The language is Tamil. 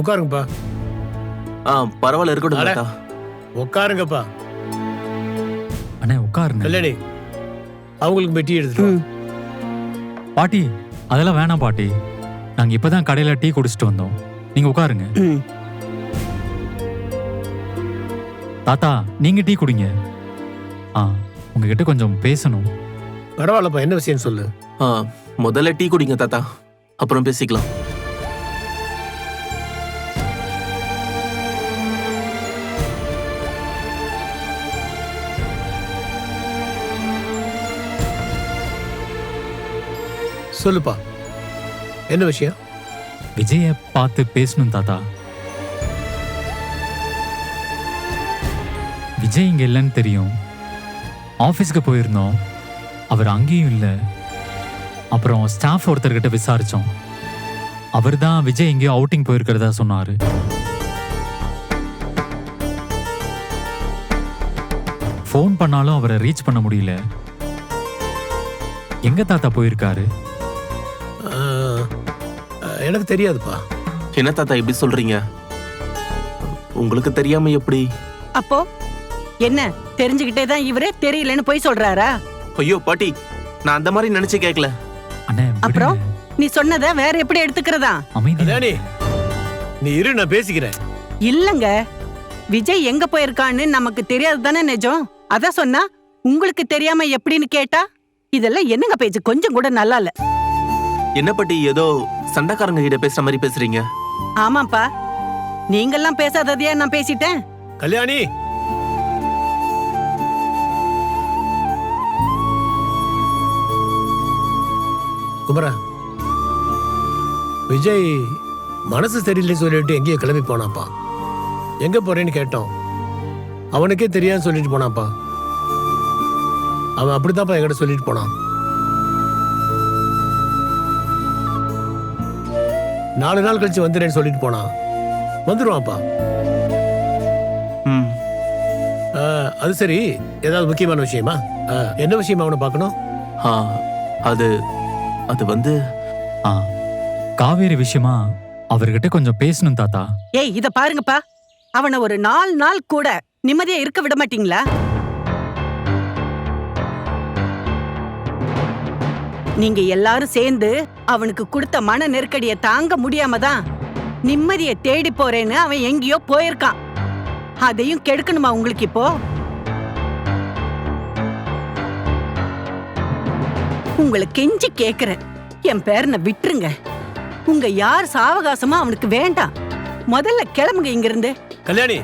உட்காருங்கப்பா. பரவாயில்ல, இருக்கட்டும் தாத்தா. உட்காருங்கப்பா. அண்ணே உட்காருங்க. கல்யாணி, அவங்களுக்கு போய் டீ எடுத்துட்டு வா. பாட்டி அதெல்லாம் வேணாம் பாட்டி, நாங்க இப்பதான் கடையில டீ குடிச்சிட்டு வந்தோம். நீங்க உட்காருங்க. தாத்தா நீங்க டீ குடிங்க. உங்ககிட்ட கொஞ்சம் பேசணும். பரவாயில்லப்பா, என்ன விஷயம் சொல்லு. முதல்ல டீ குடிங்க தாத்தா, அப்புறம் பேசிக்கலாம். சொல்லுப்பா, என்ன விஷயம்? விஜய பார்த்து பேசணும் தாத்தா. விஜய் இங்க இல்லைன்னு தெரியும். ஆபீஸ்க்கு போயிருந்தோம், அவர் அங்கேயும் இல்லை. அப்புறம் ஸ்டாஃப் ஒருத்தர்கிட்ட விசாரிச்சோம். அவர் தான் விஜய் எங்கேயோ அவுட்டிங் போயிருக்கிறதா சொன்னாரு. ஃபோன் பண்ணாலும் அவரை ரீச் பண்ண முடியல. எங்க தாத்தா போயிருக்காரு? எனக்கு தெரியாதுப்பா. என்ன தாத்தா இப்படி சொல்றீங்க? உங்களுக்கு தெரியாம எப்படி? அப்போ என்ன தெரிஞ்சுக்கிட்டே தான் இவரே தெரியலன்னு போய் சொல்றாரா? ஐயோ பாட்டி, நான் அந்த மாதிரி நினைச்சு கேட்கல. அப்புறம் நீ சொன்னத வேற எப்படி எடுத்துக்கிறதா? கல்யாணி, நீ இரு, நான் பேசிக்கிறேன். இல்லங்க, விஜய் எங்க போயிருக்கான்னு நமக்கு தெரியாது தானே நிஜம். அத சொன்னா உங்களுக்கு தெரியாம எப்படின்னு கேட்டா இதெல்லாம் என்னங்க பேச்சு? கொஞ்சம் கூட நல்லா இல்ல. என்ன பாட்டி, ஏதோ சண்டைக்காரங்க கிட்ட பேசுற மாதிரி பேசுறீங்க. ஆமாப்பா, நீங்கெல்லாம் பேசாததையா நான் பேசிட்டேன். கல்யாணி, குமரா, விஜய் மனசு சரியில்லைன்னு சொல்லிட்டு எங்கேயோ கிளம்பி போனாப்பா. எங்க போறேன்னு கேட்டோம், அவனுக்கே தெரியாதுன்னு சொல்லிட்டு போனாப்பா. அவன் அப்படித்தான்ப்பா என்கிட்ட சொல்லிட்டு போனான். 4 நாள் கழிச்சு வந்துடுறேன்னு சொல்லிட்டு போனான். வந்துருவான்ப்பா. அது சரி, ஏதாவது முக்கியமான விஷயமா? என்ன விஷயமா அவனை பார்க்கணும்? அது வந்து காவேரி விஷயமா அவர்கிட்ட கொஞ்சம் பேசணும் தாத்தா. ஏய், இத பாருங்கப்பா, அவனை ஒரு 4 நாள் கூட நிம்மதியா இருக்க விட மாட்டீங்களா? நீங்க எல்லாரும் சேர்ந்து அவனுக்கு கொடுத்த மன நெருக்கடியை தாங்க முடியாம தான் நிம்மதியை தேடி போறேன்னு அவன் எங்கேயோ போயிருக்கான். அதையும் கெடுக்கணுமா உங்களுக்கு இப்போ? உங்களை கெஞ்சி கேக்குறேன், என் பேரனை விட்டுருங்க. உங்க யார் சாவகாசமா அவனுக்கு வேண்டாம். முதல்ல கிளம்புங்க இங்க இருந்து. கல்யாணி,